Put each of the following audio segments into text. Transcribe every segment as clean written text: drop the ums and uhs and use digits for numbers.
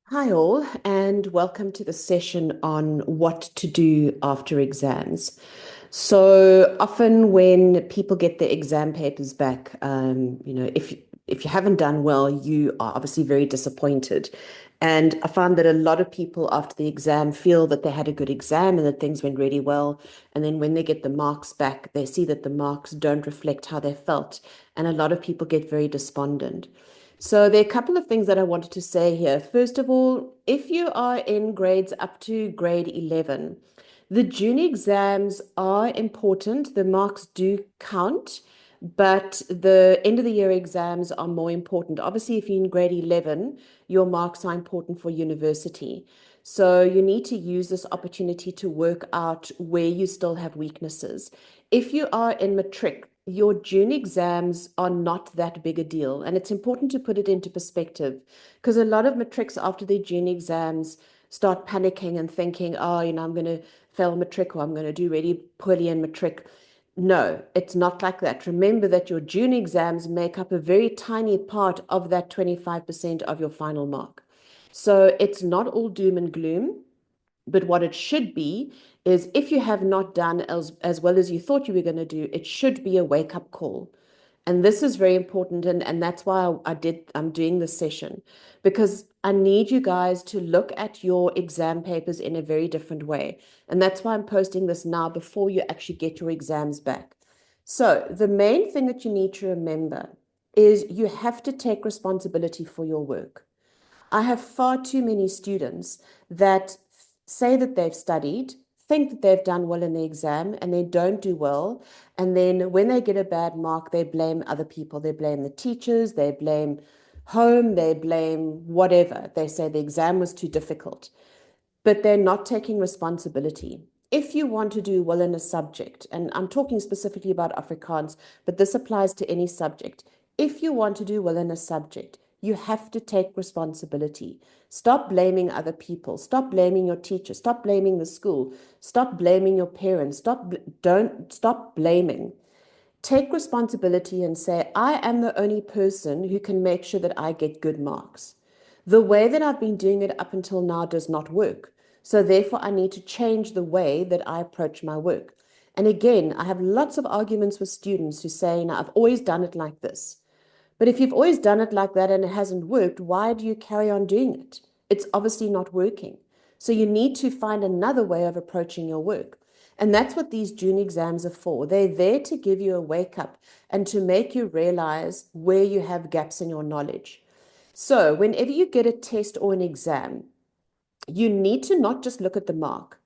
Hi, all, and welcome to the session on what to do after exams. So often, when people get their exam papers back, if you haven't done well, you are obviously very disappointed. And I found that a lot of people after the exam feel that they had a good exam and that things went really well. And then when they get the marks back, they see that the marks don't reflect how they felt. And a lot of people get very despondent. So there are a couple of things that I wanted to say here. First of all, if you are in grades up to grade 11, the junior exams are important. The marks do count, but the end of the year exams are more important. Obviously, if you're in grade 11, your marks are important for university. So you need to use this opportunity to work out where you still have weaknesses. If you are in matric, your June exams are not that big a deal. And it's important to put it into perspective because a lot of matrics after their June exams start panicking and thinking, oh, I'm going to fail matric or I'm going to do really poorly in matric. No, it's not like that. Remember that your June exams make up a very tiny part of that 25% of your final mark. So it's not all doom and gloom. But what it should be is if you have not done as well as you thought you were going to do, it should be a wake up call. And this is very important. And that's why I'm doing this session because I need you guys to look at your exam papers in a very different way. And that's why I'm posting this now before you actually get your exams back. So the main thing that you need to remember is you have to take responsibility for your work. I have far too many students that say that they've studied, think that they've done well in the exam, and they don't do well. And then when they get a bad mark, they blame other people. They blame the teachers, they blame home, they blame whatever. They say the exam was too difficult, but they're not taking responsibility. If you want to do well in a subject, and I'm talking specifically about Afrikaans, but this applies to any subject. If you want to do well in a subject, you have to take responsibility. Stop blaming other people. Stop blaming your teacher. Stop blaming the school. Stop blaming your parents. Don't stop blaming. Take responsibility and say, I am the only person who can make sure that I get good marks. The way that I've been doing it up until now does not work. So therefore, I need to change the way that I approach my work. And again, I have lots of arguments with students who say, now, I've always done it like this. But if you've always done it like that and it hasn't worked, why do you carry on doing it? It's obviously not working. So you need to find another way of approaching your work. And that's what these June exams are for. They're there to give you a wake up and to make you realize where you have gaps in your knowledge. So whenever you get a test or an exam, you need to not just look at the mark.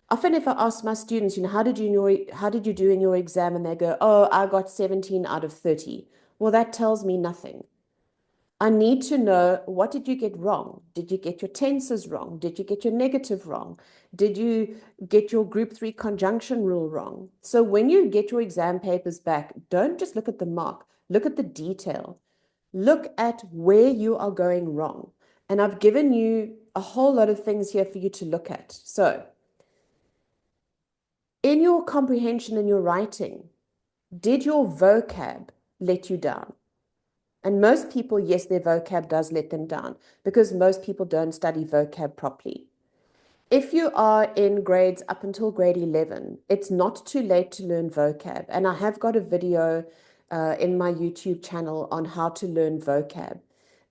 Often if I ask my students, how did you do in your exam? And they go, oh, I got 17 out of 30. Well, that tells me nothing. I need to know, what did you get wrong? Did you get your tenses wrong? Did you get your negative wrong? Did you get your group 3 conjunction rule wrong? So when you get your exam papers back, don't just look at the mark, look at the detail. Look at where you are going wrong. And I've given you a whole lot of things here for you to look at. So in your comprehension and your writing, did your vocab let you down? And most people, yes, their vocab does let them down because most people don't study vocab properly. If you are in grades up until grade 11, it's not too late to learn vocab. And I have got a video in my YouTube channel on how to learn vocab.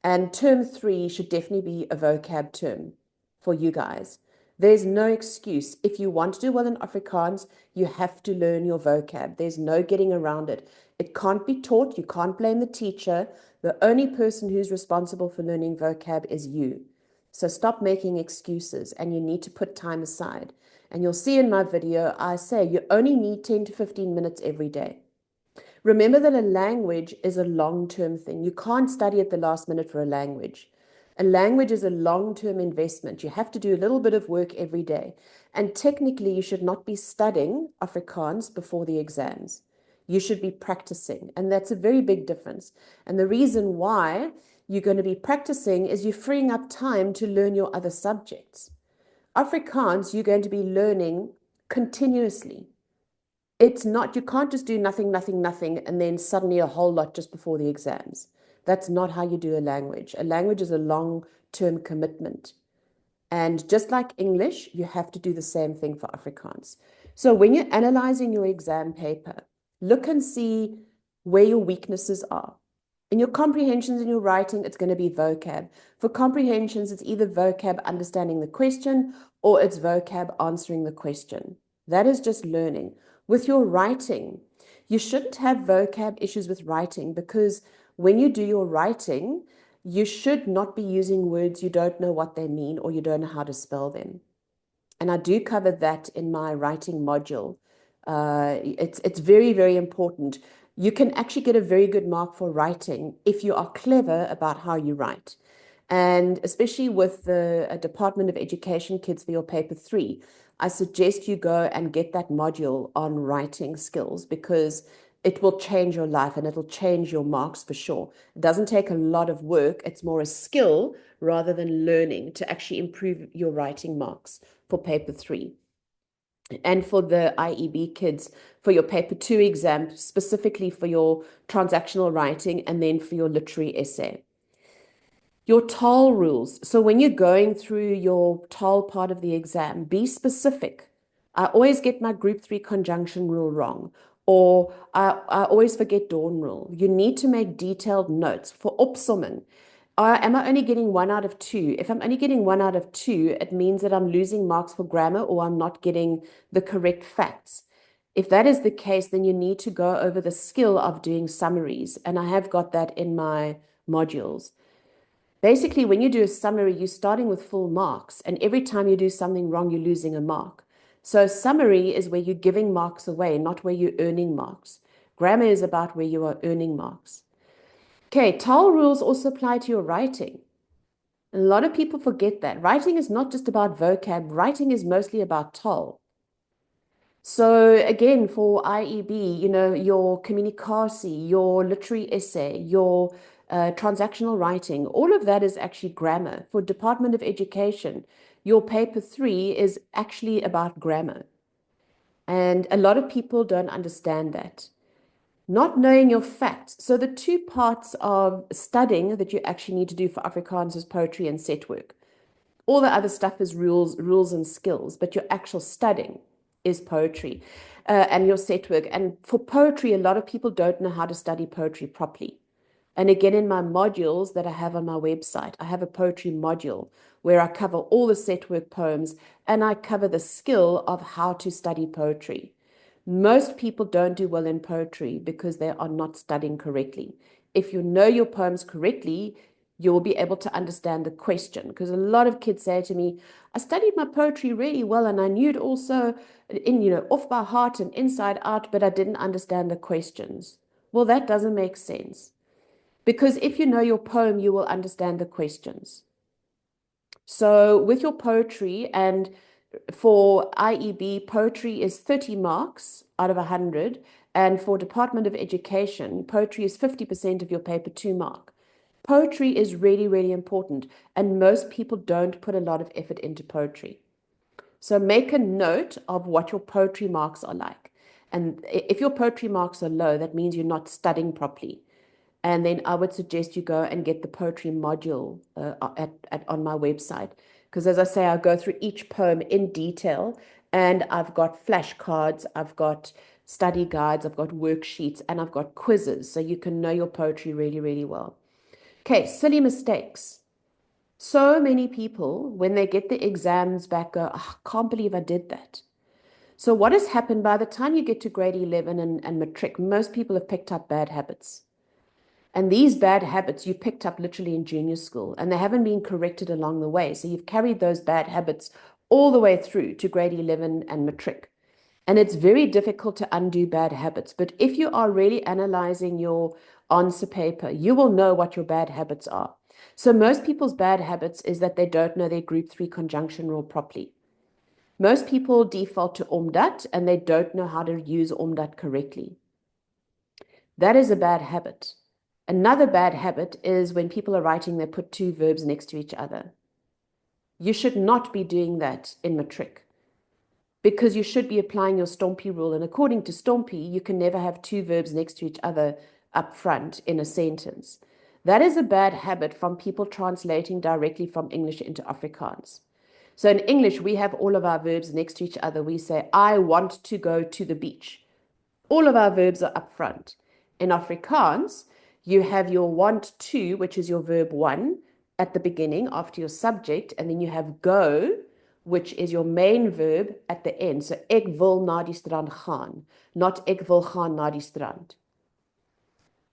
And term 3 should definitely be a vocab term for you guys. There's no excuse. If you want to do well in Afrikaans, you have to learn your vocab. There's no getting around it. It can't be taught. You can't blame the teacher. The only person who's responsible for learning vocab is you. So stop making excuses and you need to put time aside. And you'll see in my video, I say you only need 10 to 15 minutes every day. Remember that a language is a long-term thing. You can't study at the last minute for a language. A language is a long-term investment. You have to do a little bit of work every day. And technically, you should not be studying Afrikaans before the exams. You should be practicing. And that's a very big difference. And the reason why you're going to be practicing is you're freeing up time to learn your other subjects. Afrikaans, you're going to be learning continuously. It's not, you can't just do nothing, nothing, nothing, and then suddenly a whole lot just before the exams. That's not how you do a language. A language is a long-term commitment. And just like English, you have to do the same thing for Afrikaans. So when you're analyzing your exam paper, look and see where your weaknesses are. In your comprehensions in your writing, it's going to be vocab. For comprehensions, it's either vocab understanding the question or it's vocab answering the question. That is just learning. With your writing, you shouldn't have vocab issues with writing because when you do your writing, you should not be using words you don't know what they mean or you don't know how to spell them. And I do cover that in my writing module. It's very, very important. You can actually get a very good mark for writing if you are clever about how you write. And especially with the Department of Education kids for your paper 3, I suggest you go and get that module on writing skills because it will change your life and it'll change your marks for sure. It doesn't take a lot of work. It's more a skill rather than learning to actually improve your writing marks for paper 3. And for the IEB kids, for your paper 2 exam, specifically for your transactional writing and then for your literary essay. Your TOL rules. So when you're going through your TOL part of the exam, be specific. I always get my group 3 conjunction rule wrong, or I always forget dawn rule. You need to make detailed notes for opsomming. Am I only getting 1 out of 2? If I'm only getting 1 out of 2, it means that I'm losing marks for grammar or I'm not getting the correct facts. If that is the case, then you need to go over the skill of doing summaries. And I have got that in my modules. Basically, when you do a summary, you're starting with full marks. And every time you do something wrong, you're losing a mark. So summary is where you're giving marks away, not where you're earning marks. Grammar is about where you are earning marks. Okay, TOL rules also apply to your writing. A lot of people forget that. Writing is not just about vocab. Writing is mostly about TOL. So again, for IEB, your communicatie, your literary essay, your transactional writing, all of that is actually grammar. For Department of Education, your paper 3 is actually about grammar. And a lot of people don't understand that. Not knowing your facts. So the two parts of studying that you actually need to do for Afrikaans is poetry and set work. All the other stuff is rules and skills, but your actual studying is poetry and your set work. And for poetry, a lot of people don't know how to study poetry properly. And again, in my modules that I have on my website, I have a poetry module where I cover all the set work poems and I cover the skill of how to study poetry. Most people don't do well in poetry because they are not studying correctly. If you know your poems correctly, you will be able to understand the question. Because a lot of kids say to me, I studied my poetry really well and I knew it also off by heart and inside out, but I didn't understand the questions. Well, that doesn't make sense. Because if you know your poem, you will understand the questions. So with your poetry, and for IEB, poetry is 30 marks out of 100. And for Department of Education, poetry is 50% of your paper 2 mark. Poetry is really, really important. And most people don't put a lot of effort into poetry. So make a note of what your poetry marks are like. And if your poetry marks are low, that means you're not studying properly. And then I would suggest you go and get the poetry module on my website. Because as I say, I go through each poem in detail and I've got flashcards, I've got study guides, I've got worksheets, and I've got quizzes. So you can know your poetry really, really well. Okay, silly mistakes. So many people, when they get the exams back, go, oh, I can't believe I did that. So what has happened by the time you get to grade 11 and matric, most people have picked up bad habits. And these bad habits you picked up literally in junior school and they haven't been corrected along the way. So you've carried those bad habits all the way through to grade 11 and matric. And it's very difficult to undo bad habits. But if you are really analyzing your answer paper, you will know what your bad habits are. So most people's bad habits is that they don't know their group 3 conjunction rule properly. Most people default to omdat and they don't know how to use omdat correctly. That is a bad habit. Another bad habit is when people are writing, they put 2 verbs next to each other. You should not be doing that in matric because you should be applying your Stompie rule. And according to Stompie, you can never have 2 verbs next to each other up front in a sentence. That is a bad habit from people translating directly from English into Afrikaans. So in English, we have all of our verbs next to each other. We say, I want to go to the beach. All of our verbs are up front. In Afrikaans, you have your want to, which is your verb one, at the beginning after your subject, and then you have go, which is your main verb at the end. So ek wil na die strand gaan, not ek wil gaan na die strand.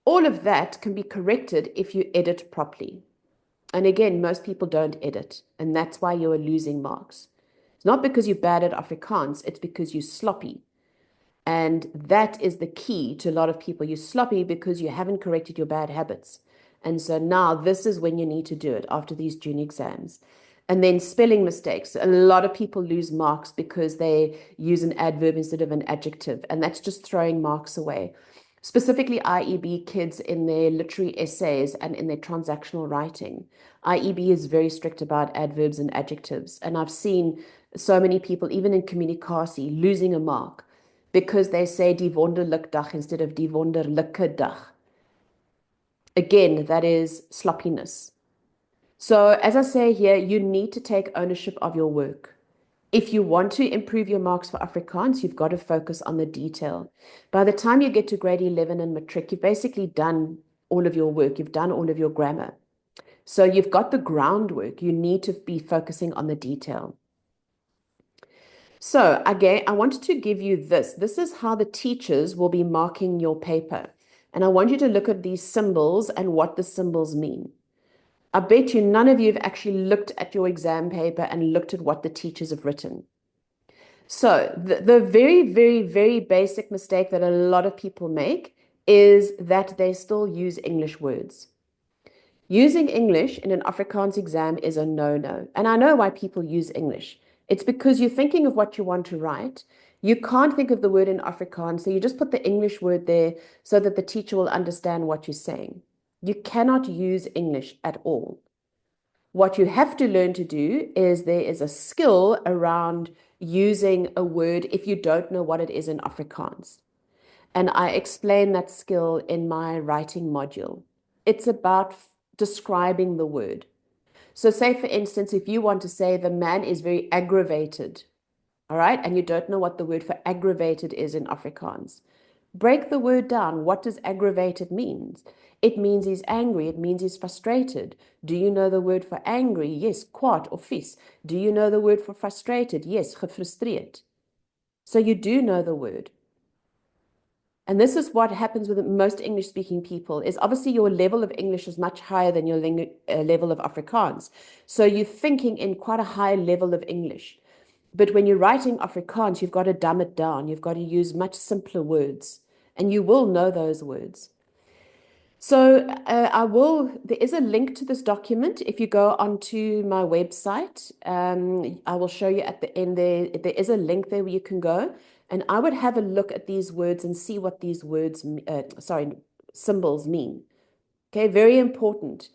All of that can be corrected if you edit properly. And again, most people don't edit, and that's why you are losing marks. It's not because you're bad at Afrikaans, it's because you're sloppy. And that is the key to a lot of people. You're sloppy because you haven't corrected your bad habits. And so now this is when you need to do it after these June exams. And then spelling mistakes. A lot of people lose marks because they use an adverb instead of an adjective. And that's just throwing marks away. Specifically IEB kids in their literary essays and in their transactional writing. IEB is very strict about adverbs and adjectives. And I've seen so many people, even in communicatie, losing a mark because they say die wonderlike dag instead of die wonderlike dag. Again, that is sloppiness. So as I say here, you need to take ownership of your work. If you want to improve your marks for Afrikaans, you've got to focus on the detail. By the time you get to grade 11 and matric, you've basically done all of your work. You've done all of your grammar. So you've got the groundwork. You need to be focusing on the detail. So again, I wanted to give you this. This is how the teachers will be marking your paper. And I want you to look at these symbols and what the symbols mean. I bet you none of you have actually looked at your exam paper and looked at what the teachers have written. So the very, very, very basic mistake that a lot of people make is that they still use English words. Using English in an Afrikaans exam is a no-no. And I know why people use English. It's because you're thinking of what you want to write. You can't think of the word in Afrikaans, so you just put the English word there so that the teacher will understand what you're saying. You cannot use English at all. What you have to learn to do is there is a skill around using a word if you don't know what it is in Afrikaans. And I explain that skill in my writing module. It's about describing the word. So say, for instance, if you want to say the man is very aggravated, all right, and you don't know what the word for aggravated is in Afrikaans, break the word down. What does aggravated mean? It means he's angry. It means he's frustrated. Do you know the word for angry? Yes, kwaad or vies. Do you know the word for frustrated? Yes, gefrustreerd. So you do know the word. And this is what happens with most English-speaking people, is obviously your level of English is much higher than your level of Afrikaans. So you're thinking in quite a high level of English. But when you're writing Afrikaans, you've got to dumb it down. You've got to use much simpler words. And you will know those words. So there is a link to this document. If you go onto my website, I will show you at the end there is a link there where you can go. And I would have a look at these words and see what these words, symbols mean. Okay, very important.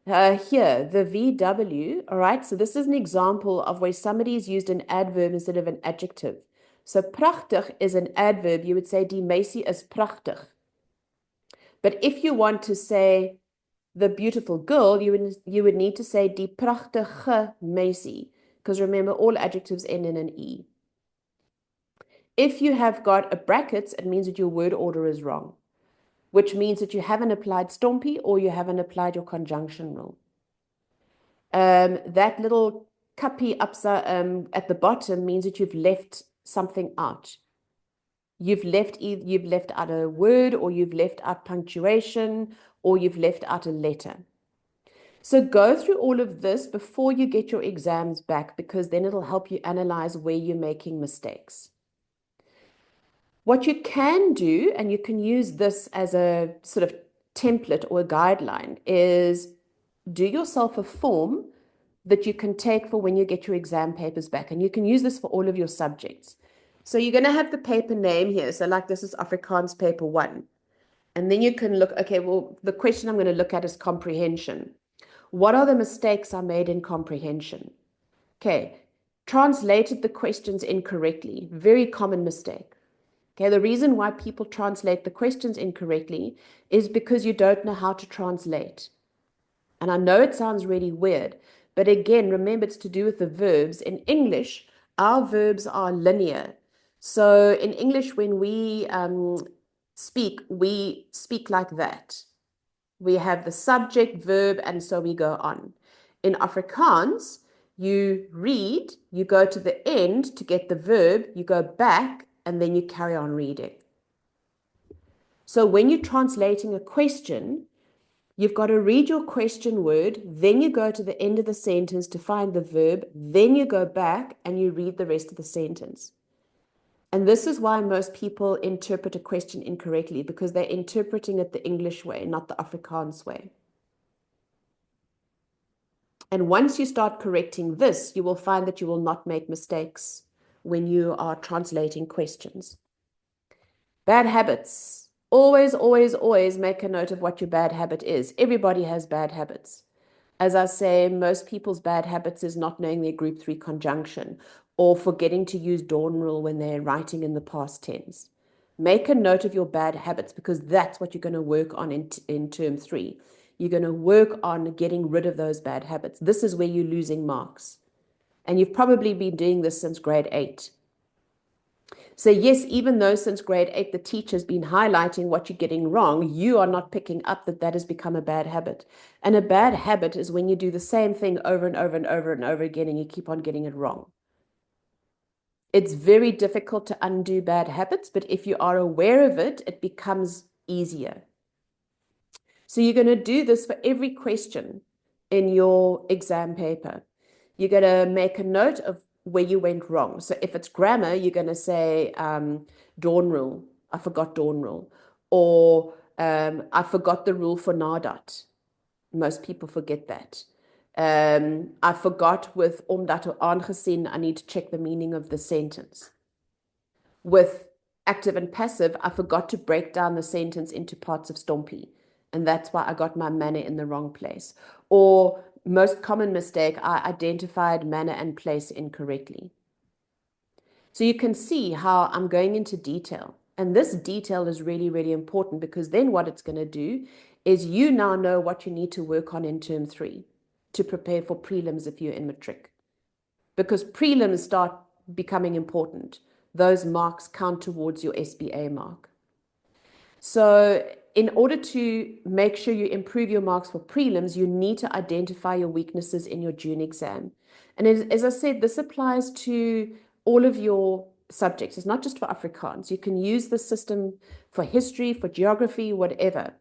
Here, the VW, all right, so this is an example of where somebody's used an adverb instead of an adjective. So prachtig is an adverb. You would say die meisie is prachtig. But if you want to say the beautiful girl, you would need to say die prachtige meisie, because remember, all adjectives end in an E. If you have got a brackets, it means that your word order is wrong, which means that you haven't applied stompie or you haven't applied your conjunction rule. That little kappie at the bottom means that you've left something out. You've left out a word, or you've left out punctuation, or you've left out a letter. So go through all of this before you get your exams back, because then it'll help you analyze where you're making mistakes. What you can do, and you can use this as a sort of template or a guideline, is do yourself a form that you can take for when you get your exam papers back. And you can use this for all of your subjects. So you're going to have the paper name here. So like this is Afrikaans paper 1. And then you can look, okay, well, the question I'm going to look at is comprehension. What are the mistakes I made in comprehension? Okay, translated the questions incorrectly. Very common mistake. Okay, the reason why people translate the questions incorrectly is because you don't know how to translate. And I know it sounds really weird, but again, remember it's to do with the verbs. In English, our verbs are linear. So in English, when we speak like that. We have the subject, verb, and so we go on. In Afrikaans, you read, you go to the end to get the verb, you go back, and then you carry on reading. So when you're translating a question, you've got to read your question word, then you go to the end of the sentence to find the verb, then you go back and you read the rest of the sentence. And this is why most people interpret a question incorrectly, because they're interpreting it the English way, not the Afrikaans way. And once you start correcting this, you will find that you will not make mistakes when you are translating questions. Bad habits. Always, always, always make a note of what your bad habit is. Everybody has bad habits. As I say, most people's bad habits is not knowing their group 3 conjunction or forgetting to use dawn rule when they're writing in the past tense. Make a note of your bad habits because that's what you're going to work on in term 3. You're going to work on getting rid of those bad habits. This is where you're losing marks. And you've probably been doing this since grade 8. So yes, even though since grade 8, the teacher's been highlighting what you're getting wrong, you are not picking up that that has become a bad habit. And a bad habit is when you do the same thing over and over and over and over again and you keep on getting it wrong. It's very difficult to undo bad habits, but if you are aware of it, it becomes easier. So you're going to do this for every question in your exam paper. You're going to make a note of where you went wrong. So if it's grammar, you're going to say dawn rule. I forgot dawn rule. Or I forgot the rule for nadat. Most people forget that. I forgot with omdat or aangesien, I need to check the meaning of the sentence. With active and passive, I forgot to break down the sentence into parts of stompie. And that's why I got my manner in the wrong place. Or most common mistake, I identified manner and place incorrectly. So you can see how I'm going into detail. And this detail is really, really important because then what it's going to do is you now know what you need to work on in term 3 to prepare for prelims if you're in matric. Because prelims start becoming important. Those marks count towards your SBA mark. So in order to make sure you improve your marks for prelims, you need to identify your weaknesses in your June exam. And as I said, this applies to all of your subjects. It's not just for Afrikaans. You can use the system for history, for geography, whatever.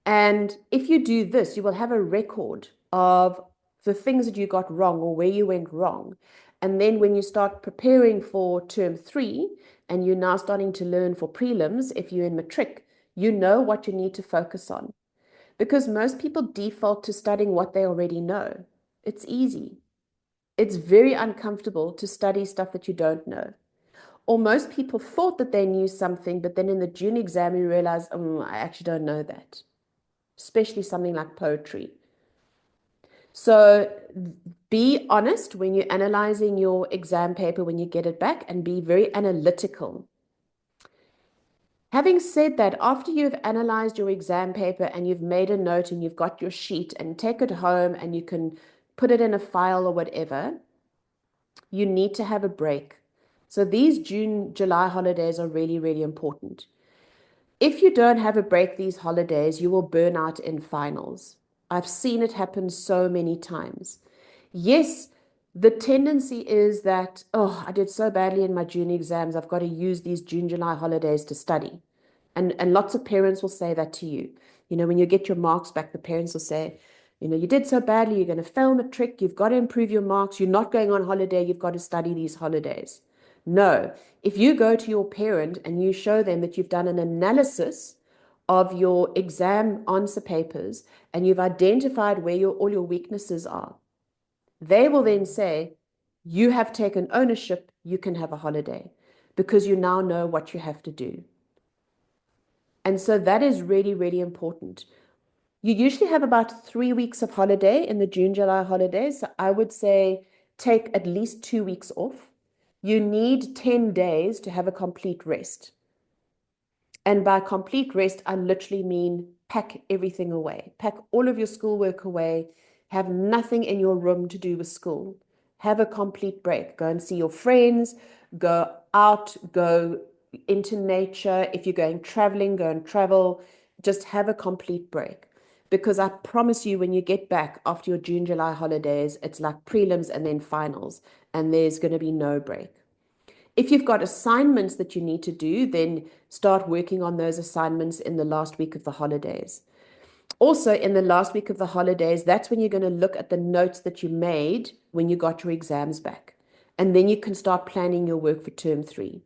And if you do this, you will have a record of the things that you got wrong or where you went wrong. And then when you start preparing for term 3 and you're now starting to learn for prelims, if you're in matric, you know what you need to focus on. Because most people default to studying what they already know. It's easy. It's very uncomfortable to study stuff that you don't know. Or most people thought that they knew something, but then in the June exam, you realize, I actually don't know that. Especially something like poetry. So be honest when you're analyzing your exam paper when you get it back and be very analytical. Having said that, after you've analyzed your exam paper and you've made a note and you've got your sheet and take it home and you can put it in a file or whatever, you need to have a break. So these June, July holidays are really, really important. If you don't have a break these holidays, you will burn out in finals. I've seen it happen so many times. Yes, the tendency is that, oh, I did so badly in my June exams, I've got to use these June, July holidays to study. And lots of parents will say that to you. You know, when you get your marks back, the parents will say, you know, you did so badly, you're going to fail matric, you've got to improve your marks, you're not going on holiday, you've got to study these holidays. No, if you go to your parent and you show them that you've done an analysis of your exam answer papers and you've identified where all your weaknesses are, they will then say, you have taken ownership, you can have a holiday because you now know what you have to do. And so that is really, really important. You usually have about 3 weeks of holiday in the June, July holidays. So I would say take at least 2 weeks off. You need 10 days to have a complete rest. And by complete rest, I literally mean pack everything away. Pack all of your schoolwork away. Have nothing in your room to do with school. Have a complete break. Go and see your friends. Go out. Go into nature. If you're going traveling, go and travel. Just have a complete break. Because I promise you, when you get back after your June, July holidays, it's like prelims and then finals, and there's going to be no break. If you've got assignments that you need to do, then start working on those assignments in the last week of the holidays. Also, in the last week of the holidays, that's when you're going to look at the notes that you made when you got your exams back. And then you can start planning your work for term 3.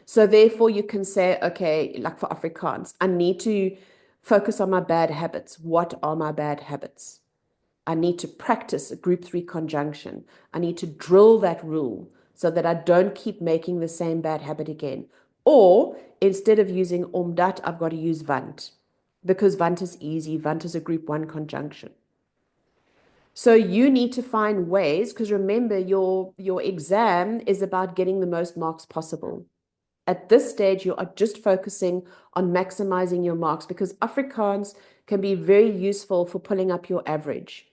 So therefore, you can say, okay, like for Afrikaans, I need to focus on my bad habits. What are my bad habits? I need to practice a group 3 conjunction. I need to drill that rule so that I don't keep making the same bad habit again. Or instead of using omdat, I've got to use want, because want is easy. Want is a group 1 conjunction. So you need to find ways, because remember, your exam is about getting the most marks possible. At this stage, you are just focusing on maximizing your marks, because Afrikaans can be very useful for pulling up your average.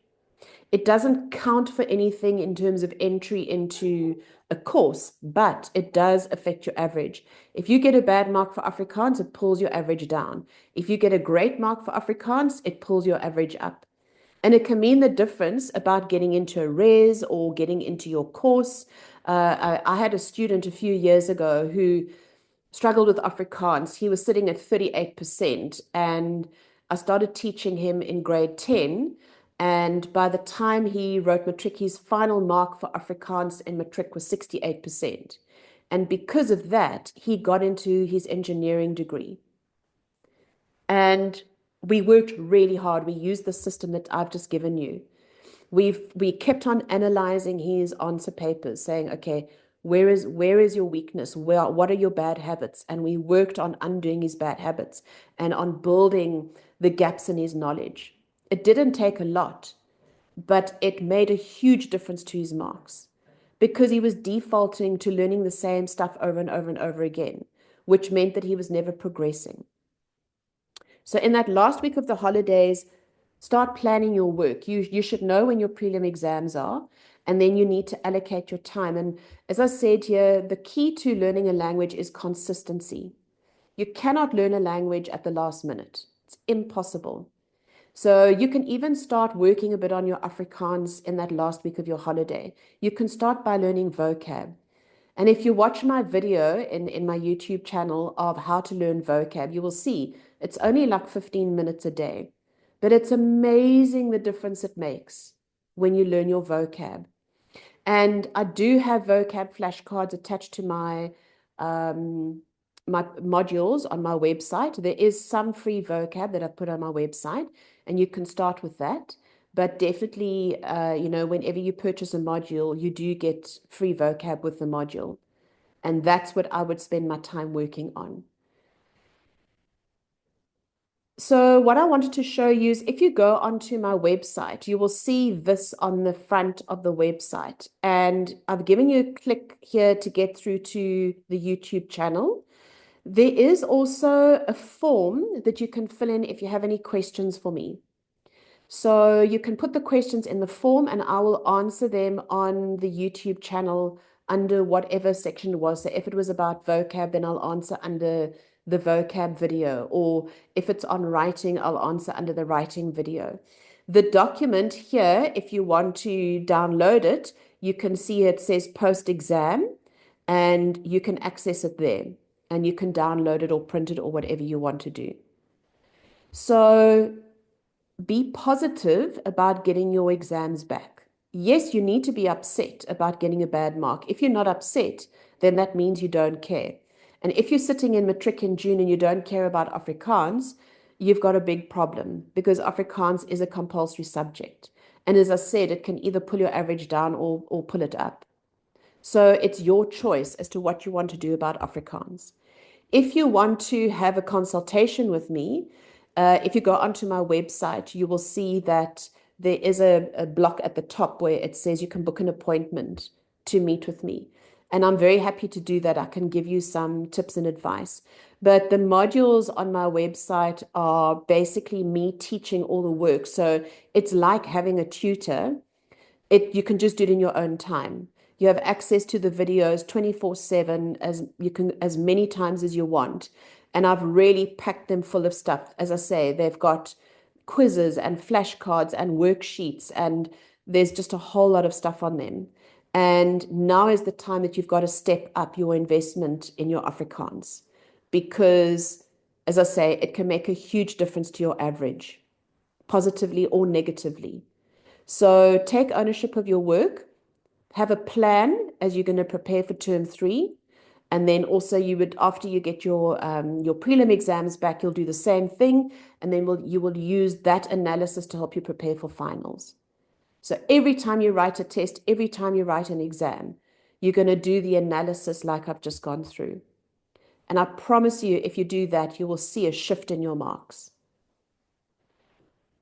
It doesn't count for anything in terms of entry into a course, but it does affect your average. If you get a bad mark for Afrikaans, it pulls your average down. If you get a great mark for Afrikaans, it pulls your average up. And it can mean the difference about getting into a res or getting into your course. I had a student a few years ago who struggled with Afrikaans. He was sitting at 38%, and I started teaching him in grade 10. And by the time he wrote matric, his final mark for Afrikaans in matric was 68%. And because of that, he got into his engineering degree. And we worked really hard. We used the system that I've just given you. We kept on analyzing his answer papers, saying, okay, where is your weakness? What are your bad habits? And we worked on undoing his bad habits and on building the gaps in his knowledge. It didn't take a lot, but it made a huge difference to his marks, because he was defaulting to learning the same stuff over and over and over again, which meant that he was never progressing. So in that last week of the holidays, start planning your work. You should know when your prelim exams are, and then you need to allocate your time. And as I said here, the key to learning a language is consistency. You cannot learn a language at the last minute. It's impossible. So you can even start working a bit on your Afrikaans in that last week of your holiday. You can start by learning vocab. And if you watch my video in my YouTube channel of how to learn vocab, you will see it's only like 15 minutes a day. But it's amazing the difference it makes when you learn your vocab. And I do have vocab flashcards attached to my modules on my website. There is some free vocab that I've put on my website, and you can start with that. But definitely, whenever you purchase a module, you do get free vocab with the module. And that's what I would spend my time working on. So what I wanted to show you is, if you go onto my website, you will see this on the front of the website. And I've given you a click here to get through to the YouTube channel. There is also a form that you can fill in if you have any questions for me. So you can put the questions in the form, and I will answer them on the YouTube channel under whatever section it was. So if it was about vocab, then I'll answer under the vocab video, or if it's on writing, I'll answer under the writing video. The document here, if you want to download it, you can see it says post-exam, and you can access it there, and you can download it or print it or whatever you want to do. So be positive about getting your exams back. Yes, you need to be upset about getting a bad mark. If you're not upset, then that means you don't care. And if you're sitting in matric in June and you don't care about Afrikaans, you've got a big problem, because Afrikaans is a compulsory subject. And as I said, it can either pull your average down or pull it up. So it's your choice as to what you want to do about Afrikaans. If you want to have a consultation with me, if you go onto my website, you will see that there is a block at the top where it says you can book an appointment to meet with me. And I'm very happy to do that. I can give you some tips and advice. But the modules on my website are basically me teaching all the work. So it's like having a tutor. You can just do it in your own time. You have access to the videos 24/7 as many times as you want. And I've really packed them full of stuff. As I say, they've got quizzes and flashcards and worksheets, and there's just a whole lot of stuff on them. And now is the time that you've got to step up your investment in your Afrikaans because, as I say, it can make a huge difference to your average, positively or negatively. So take ownership of your work, have a plan as you're going to prepare for term three. And then also you would, after you get your prelim exams back, you'll do the same thing. And then you will use that analysis to help you prepare for finals. So every time you write a test, every time you write an exam, you're going to do the analysis like I've just gone through. And I promise you, if you do that, you will see a shift in your marks.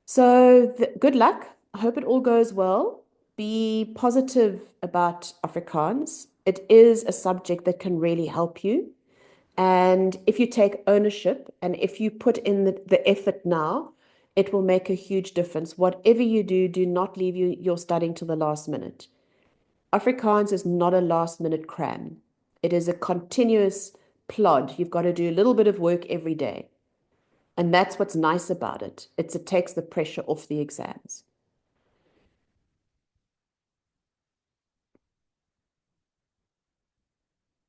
So good luck. I hope it all goes well. Be positive about Afrikaans. It is a subject that can really help you. And if you take ownership and if you put in the effort now, it will make a huge difference. Whatever you do, do not leave your studying to the last minute. Afrikaans is not a last minute cram. It is a continuous plod. You've got to do a little bit of work every day. And that's what's nice about it. It takes the pressure off the exams.